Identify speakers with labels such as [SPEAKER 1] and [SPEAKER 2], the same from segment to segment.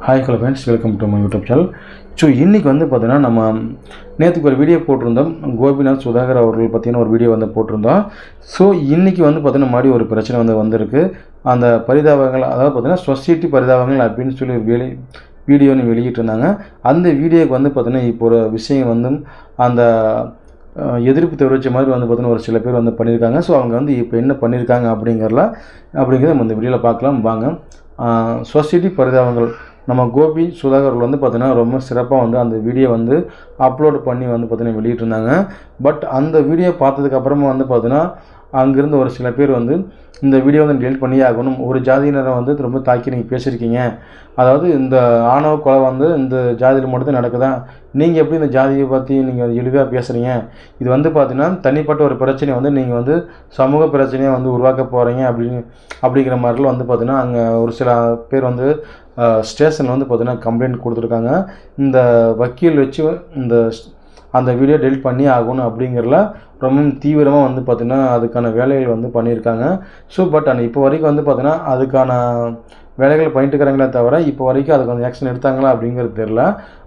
[SPEAKER 1] Hi hello friends, welcome to my YouTube channel. So இன்றைக்கி வந்து பார்த்தீங்கன்னா நம்ம நேற்றுக்கு ஒரு வீடியோ போட்டிருந்தோம். கோபிநாத் சுதாகர் அவர்கள் பற்றின ஒரு வீடியோ வந்து போட்டிருந்தோம். ஸோ இன்றைக்கி வந்து பார்த்தீங்கன்னா மாதிரி ஒரு பிரச்சனை வந்திருக்கு. அந்த பரிதாபங்கள், அதாவது பார்த்தீங்கன்னா சொசைட்டி பரிதாபங்கள் அப்படின்னு சொல்லி ஒரு வீடியோன்னு வெளியிட்டிருந்தாங்க. அந்த வீடியோக்கு வந்து பார்த்தீங்கன்னா இப்போ ஒரு விஷயம் வந்து அந்த எதிர்ப்பு தெரிவித்த மாதிரி வந்து பார்த்தீங்கன்னா ஒரு சில பேர் வந்து பண்ணியிருக்காங்க. ஸோ அவங்க வந்து இப்போ என்ன பண்ணியிருக்காங்க அப்படிங்கிறத நம்ம இந்த வீடியோவில் பார்க்கலாம் வாங்க. சொசைட்டி பரிதாபங்கள் நம்ம கோபி சுதாகர் வந்து பார்த்தீங்கன்னா ரொம்ப சிறப்பாக வந்து அந்த வீடியோ வந்து அப்லோட் பண்ணி வந்து பார்த்தீங்கன்னா வெளியிட்டிருந்தாங்க. பட் அந்த வீடியோ பார்த்ததுக்கப்புறமா வந்து பார்த்தீங்கன்னா அங்கேருந்து ஒரு சில பேர் வந்து இந்த வீடியோ வந்து டெலிட் பண்ணியே ஆகணும், ஒரு ஜாதியினரை வந்து ரொம்ப தாக்கி நீங்கள் பேசியிருக்கீங்க, அதாவது இந்த ஆணவ கொலை வந்து இந்த ஜாதியில் மட்டும்தான் நடக்குதா, நீங்கள் எப்படி இந்த ஜாதியை பற்றி நீங்கள் இழிவாக பேசுகிறீங்க, இது வந்து பார்த்தீங்கன்னா தனிப்பட்ட ஒரு பிரச்சனையை வந்து நீங்கள் வந்து சமூக பிரச்சனையை வந்து உருவாக்க போகிறீங்க அப்படிங்கிற மாதிரிலாம் வந்து பார்த்தீங்கன்னா அங்கே ஒரு சில பேர் வந்து ஸ்டேஷனில் வந்து பார்த்தீங்கன்னா கம்ப்ளைண்ட் கொடுத்துருக்காங்க. இந்த வக்கீல் வச்சு அந்த வீடியோ டெலிட் பண்ணி ஆகணும் அப்படிங்கிறல ரொம்ப தீவிரமாக வந்து பார்த்திங்கன்னா அதுக்கான வேலைகள் வந்து பண்ணியிருக்காங்க. ஸோ பட் ஆனால் இப்போ வரைக்கும் வந்து பார்த்திங்கன்னா அதுக்கான வேலைகள் பண்ணிட்டு இருக்கிறாங்களே தவிர இப்போ வரைக்கும் அதுக்கு வந்து ஆக்ஷன் எடுத்தாங்களா அப்படிங்கிறது தெரில.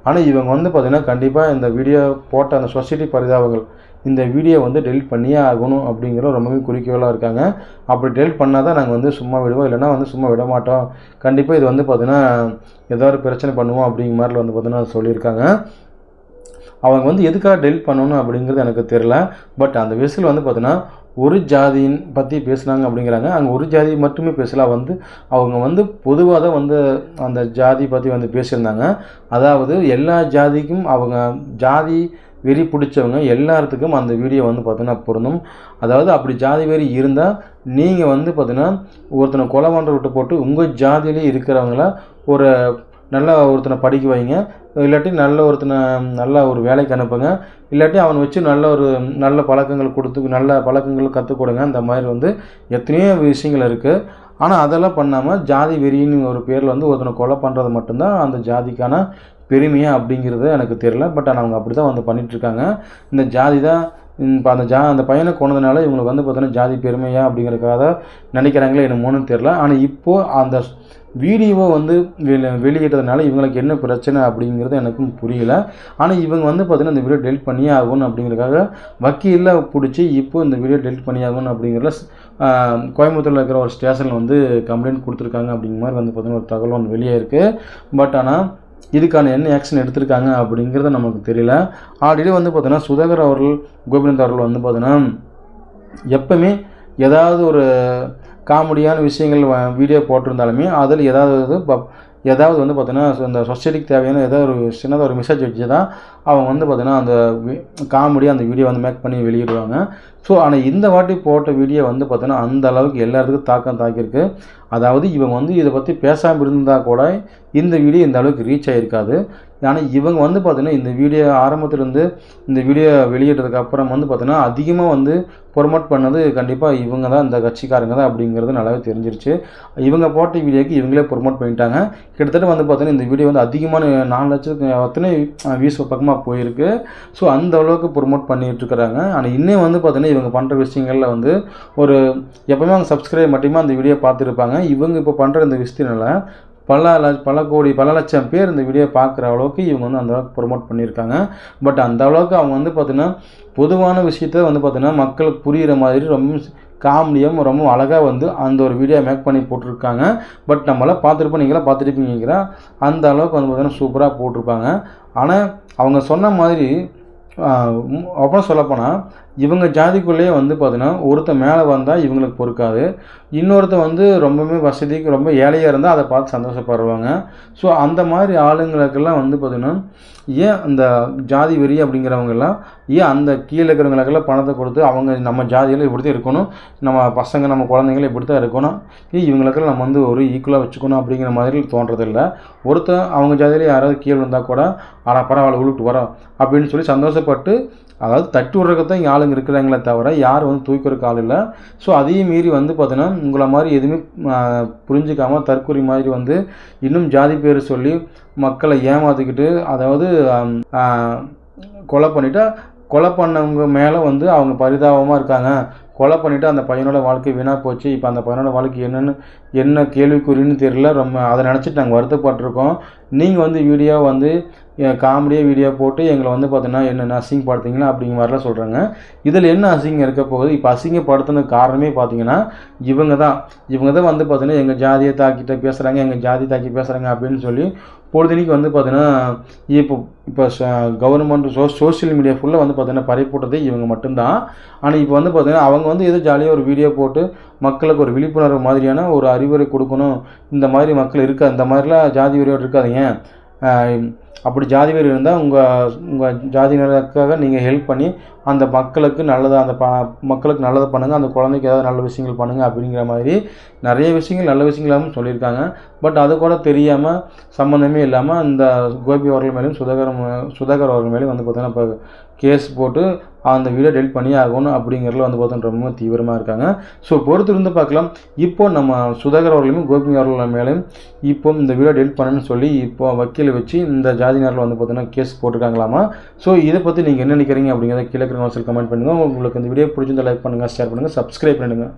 [SPEAKER 1] ஆனால் இவங்க வந்து பார்த்திங்கன்னா கண்டிப்பாக இந்த வீடியோ போட்ட அந்த சொசைட்டி பரிதாபங்கள் இந்த வீடியோ வந்து டெலிட் பண்ணியே ஆகணும் அப்படிங்கிற ரொம்பவே குறிக்கோளாக இருக்காங்க. அப்படி டெலிட் பண்ணால் தான் நாங்கள் வந்து சும்மா விடுவோம், இல்லைனா வந்து சும்மா விட மாட்டோம், கண்டிப்பாக இது வந்து பார்த்திங்கன்னா ஏதாவது பிரச்சனை பண்ணுவோம் அப்படிங்கிற மாதிரி வந்து பார்த்திங்கன்னா சொல்லியிருக்காங்க. அவங்க வந்து எதுக்காக டெலிட் பண்ணணும் அப்படிங்கிறது எனக்கு தெரில. பட் அந்த விஷயத்தில் வந்து பார்த்தீங்கன்னா ஒரு ஜாதியின் பற்றி பேசுனாங்க அப்படிங்கிறாங்க. அங்கே ஒரு ஜாதி மட்டுமே பேசலாம், வந்து அவங்க வந்து பொதுவாக தான் வந்து அந்த ஜாதி பற்றி வந்து பேசியிருந்தாங்க. அதாவது எல்லா ஜாதிக்கும் அவங்க ஜாதி வெறி பிடிச்சவங்க எல்லாத்துக்கும் அந்த வீடியோ வந்து பார்த்தீங்கன்னா பொருந்தும். அதாவது அப்படி ஜாதி வெறி இருந்தால் நீங்கள் வந்து பார்த்தீங்கன்னா ஒருத்தனை கொலை பண்ணுற விட்டு போட்டு உங்கள் ஜாதியிலே இருக்கிறவங்கள ஒரு நல்லா ஒருத்தனை படிக்க வைங்க, இல்லாட்டி நல்ல ஒரு வேலைக்கு அனுப்புங்க, இல்லாட்டி அவனை வச்சு நல்ல பழக்கங்கள் கொடுத்து நல்ல பழக்கங்கள் கற்றுக் கொடுங்க. அந்த மாதிரி வந்து எத்தனையோ விஷயங்கள் இருக்குது. ஆனால் அதெல்லாம் பண்ணாமல் ஜாதி வெறின்னு ஒரு பேரில் வந்து ஒருத்தனை கொலை பண்ணுறது மட்டும்தான் அந்த ஜாதிக்கான பெருமையா அப்படிங்கிறது எனக்கு தெரியல. பட் ஆனால் அவங்க அப்படி தான் வந்து பண்ணிகிட்ருக்காங்க. இந்த ஜாதி தான் இப்போ அந்த பையனை கொண்டதுனால இவங்களுக்கு வந்து பார்த்தீங்கன்னா ஜாதி பெருமையா அப்படிங்கிறதுக்காக நினைக்கிறாங்களே என்னமோன்னு தெரில. ஆனால் இப்போது அந்த வீடியோவை வந்து வெளியிட்டதுனால இவங்களுக்கு என்ன பிரச்சனை அப்படிங்கிறது எனக்கும் புரியல. ஆனால் இவங்க வந்து பார்த்தீங்கன்னா இந்த வீடியோ டெலிட் பண்ணியே ஆகணும் அப்படிங்கிறதுக்காக வக்கீலில் பிடிச்சி இப்போ இந்த வீடியோ டெலிட் பண்ணி ஆகணும் அப்படிங்கிறத கோயம்புத்தூரில் இருக்கிற ஒரு ஸ்டேஷனில் வந்து கம்ப்ளைண்ட் கொடுத்துருக்காங்க அப்படிங்கிற மாதிரி வந்து பார்த்தீங்கன்னா ஒரு தகவல் ஒன்று வெளியே இருக்குது. பட் ஆனால் இதுக்கான என்ன ஆக்ஷன் எடுத்திருக்காங்க அப்படிங்கிறது நமக்கு தெரியல. ஆல்ரெடி வந்து பார்த்தீங்கன்னா சுதாகர் அவர்கள், கோபிநாத் அவர்கள் வந்து பார்த்தீங்கன்னா எப்பவுமே ஏதாவது ஒரு காமெடியான விஷயங்கள் வீடியோ போட்டிருந்தாலுமே அதில் ஏதாவது வந்து பார்த்தீங்கன்னா இந்த சொசைட்டிக்கு தேவையான ஏதாவது ஒரு சின்னதாக ஒரு மெசேஜ் வச்சு தான் அவங்க வந்து பார்த்தீங்கன்னா அந்த காமெடியாக அந்த வீடியோ வந்து மேக் பண்ணி வெளியிடுவாங்க. ஸோ ஆனால் இந்த வாட்டி போட்ட வீடியோ வந்து பார்த்தீங்கன்னா அந்த அளவுக்கு எல்லாத்துக்கும் தாக்கம் தாக்கியிருக்கு. அதாவது இவங்க வந்து இதை பற்றி பேசாமல் இருந்தால் கூட இந்த வீடியோ இந்த அளவுக்கு ரீச் ஆகிருக்காது. ஆனால் இவங்க வந்து பார்த்தீங்கன்னா இந்த வீடியோ ஆரம்பத்துலேருந்து இந்த வீடியோ வெளியிட்டதுக்கு அப்புறம் வந்து பார்த்தீங்கன்னா அதிகமாக வந்து ப்ரொமோட் பண்ணது கண்டிப்பாக இவங்க தான், இந்த கட்சிக்காரங்க தான் அப்படிங்கிறது நல்லாவே தெரிஞ்சிருச்சு. இவங்க போட்ட வீடியோக்கு இவங்களே ப்ரொமோட் பண்ணிட்டாங்க. கிட்டத்தட்ட வந்து பார்த்தீங்கன்னா இந்த வீடியோ வந்து அதிகமான 4 லட்சத்துக்கு அத்தனை வியூஸ் பக்கமாக போயிருக்கு. ஸோ அந்த அளவுக்கு ப்ரொமோட் பண்ணிகிட்டு இருக்கிறாங்க. ஆனால் இன்னும் வந்து பார்த்தீங்கன்னா இவங்க பண்ணுற விஷயங்களில் வந்து ஒரு எப்பவுமே அவங்க சப்ஸ்கிரைப் மட்டுமே அந்த வீடியோ பார்த்துருப்பாங்க. இவங்க இப்போ பண்ணுற இந்த விஷயத்தினால பல லட்சம் பேர் இந்த வீடியோ பார்க்குற அளவுக்கு இவங்க வந்து அந்த அளவுக்கு ப்ரொமோட் பண்ணியிருக்காங்க. பட் அந்த அளவுக்கு அவங்க வந்து பார்த்தீங்கன்னா பொதுவான விஷயத்த வந்து பார்த்தீங்கன்னா மக்களுக்கு புரிகிற மாதிரி ரொம்ப காமெடியாக ரொம்ப அழகாக வந்து அந்த ஒரு வீடியோ மேக் பண்ணி போட்டிருக்காங்க. பட் நம்மளாம் பார்த்துருப்போம், நீங்களாம் பார்த்துருப்பீங்க, அந்த அளவுக்கு வந்து பார்த்தீங்கன்னா சூப்பராக போட்டிருப்பாங்க. ஆனால் அவங்க சொன்ன மாதிரி அப்புறம் சொல்லப்போனால் இவங்க ஜாதிக்குள்ளேயே வந்து பார்த்தீங்கன்னா ஒருத்தன் மேலே வந்தால் இவங்களுக்கு பொறுக்காது, இன்னொருத்தன் வந்து ரொம்பவுமே வசதிக்கு ரொம்ப ஏழையாக இருந்தால் அதை பார்த்து சந்தோஷப்படுவாங்க. ஸோ அந்த மாதிரி ஆளுங்களுக்கெல்லாம் வந்து பார்த்திங்கன்னா ஏன் அந்த ஜாதி வெறி அப்படிங்கிறவங்கெல்லாம் ஏன் அந்த கீழே இருக்கிறவங்களுக்கெல்லாம் பணத்தை கொடுத்து அவங்க நம்ம ஜாதியில் இப்படி தான் இருக்கணும், நம்ம பசங்க நம்ம குழந்தைங்களும் இப்படி தான் இருக்கணும், இவங்களுக்கெல்லாம் நம்ம வந்து ஒரு ஈக்குவலாக வச்சுக்கணும் அப்படிங்கிற மாதிரி தோன்றதில்லை. ஒருத்தன் அவங்க ஜாதியில் யாராவது கீழே வந்தால் கூட பரவாயில்ல உழுட்டு வரோம் அப்படின்னு சொல்லி சந்தோஷப்பட்டு அதாவது தட்டி விட்றதுக்கு தான் இங்கே ஆளுங்க இருக்கிறாங்களே தவிர யாரும் வந்து தூக்கிறதுக்கு ஆள் இல்லை. ஸோ அதையும் மீறி வந்து பார்த்தீங்கன்னா உங்களை மாதிரி எதுவுமே புரிஞ்சிக்காமல் தற்கொலை மாதிரி வந்து இன்னும் ஜாதி பேர் சொல்லி மக்களை ஏமாற்றிக்கிட்டு அதாவது கொலை பண்ணிவிட்டு கொலை பண்ணவங்க மேலே வந்து அவங்க பரிதாபமாக இருக்காங்க, கொலை பண்ணிவிட்டு அந்த பையனோட வாழ்க்கை வீணாக போச்சு. இப்போ அந்த பையனோட வாழ்க்கை என்ன கேள்விக்குறின்னு தெரியல. அதை நினச்சிட்டு நாங்கள் வருத்தப்பட்டிருக்கோம். நீங்கள் வந்து வீடியோ வந்து காமெடியாக வீடியோ போட்டு எங்களை வந்து பார்த்தீங்கன்னா என்ன அசிங்கப்படுத்திங்களா அப்படிங்கிற மாதிரிலாம் சொல்கிறாங்க. இதில் என்ன அசிங்கம் இருக்க போகுது? இப்போ அசிங்கப்படுத்துனதுக்கு காரணமே பார்த்தீங்கன்னா இவங்க தான் வந்து பார்த்தீங்கன்னா எங்கள் ஜாதியை தாக்கிட்ட பேசுகிறாங்க, எங்கள் ஜாதி தாக்கி பேசுகிறாங்க அப்படின்னு சொல்லி பொழுதுனிக்கு வந்து பார்த்தீங்கன்னா இப்போ கவர்மெண்ட் சோஷியல் மீடியா ஃபுல்லாக வந்து பார்த்தீங்கன்னா பரப்பிவிட்டதே இவங்க மட்டும்தான். ஆனால் இப்போ வந்து பார்த்தீங்கன்னா அவங்க வந்து ஏதோ ஜாலியாக ஒரு வீடியோ போட்டு மக்களுக்கு ஒரு விழிப்புணர்வு மாதிரியான ஒரு அறிவுரை கொடுக்கணும். இந்த மாதிரி மக்கள் இந்த மாதிரிலாம் ஜாதி வெறியோடு இருக்காதீங்க. அப்படி ஜாதி வெறி இருந்தால் உங்கள் ஜாதியினருக்காக நீங்கள் ஹெல்ப் பண்ணி அந்த மக்களுக்கு மக்களுக்கு நல்லதை பண்ணுங்கள், அந்த குழந்தைக்கு ஏதாவது நல்ல விஷயங்கள் பண்ணுங்கள் அப்படிங்கிற மாதிரி நிறைய விஷயங்கள் நல்ல விஷயங்களாகவும் சொல்லியிருக்காங்க. பட் அது கூட தெரியாமல் சம்மந்தமே இல்லாமல் அந்த கோபி அவர்கள் மேலேயும் சுதாகர் அவர்கள் மேலேயும் வந்து பார்த்தீங்கன்னா இப்போ கேஸ் போட்டு அந்த வீடியோ டெலிட் பண்ணியே ஆகணும் அப்படிங்கிறதுல வந்து பார்த்தீங்கன்னா ரொம்ப தீவிரமாக இருக்காங்க. ஸோ பொறுத்து இருந்து பார்க்கலாம். இப்போ நம்ம சுதாகர் அவர்களையும் கோபி அவர்கள் மேலேயும் இப்போ இந்த வீடியோ டெலிட் பண்ணணும்னு சொல்லி இப்போ வக்கீலை வச்சு இந்த ஜாதியினரில் வந்து பார்த்தீங்கன்னா கேஸ் போட்டிருக்காங்களாமா. ஸோ இதை பற்றி நீங்கள் என்ன நினைக்கிறீங்க அப்படிங்கிறத கீழே கமெண்ட் பண்ணுங்கள். உங்களுக்கு இந்த வீடியோ பிடிச்சிருந்தா லைக் பண்ணுங்கள், ஷேர் பண்ணுங்கள், சப்ஸ்கிரைப் பண்ணுங்கள்.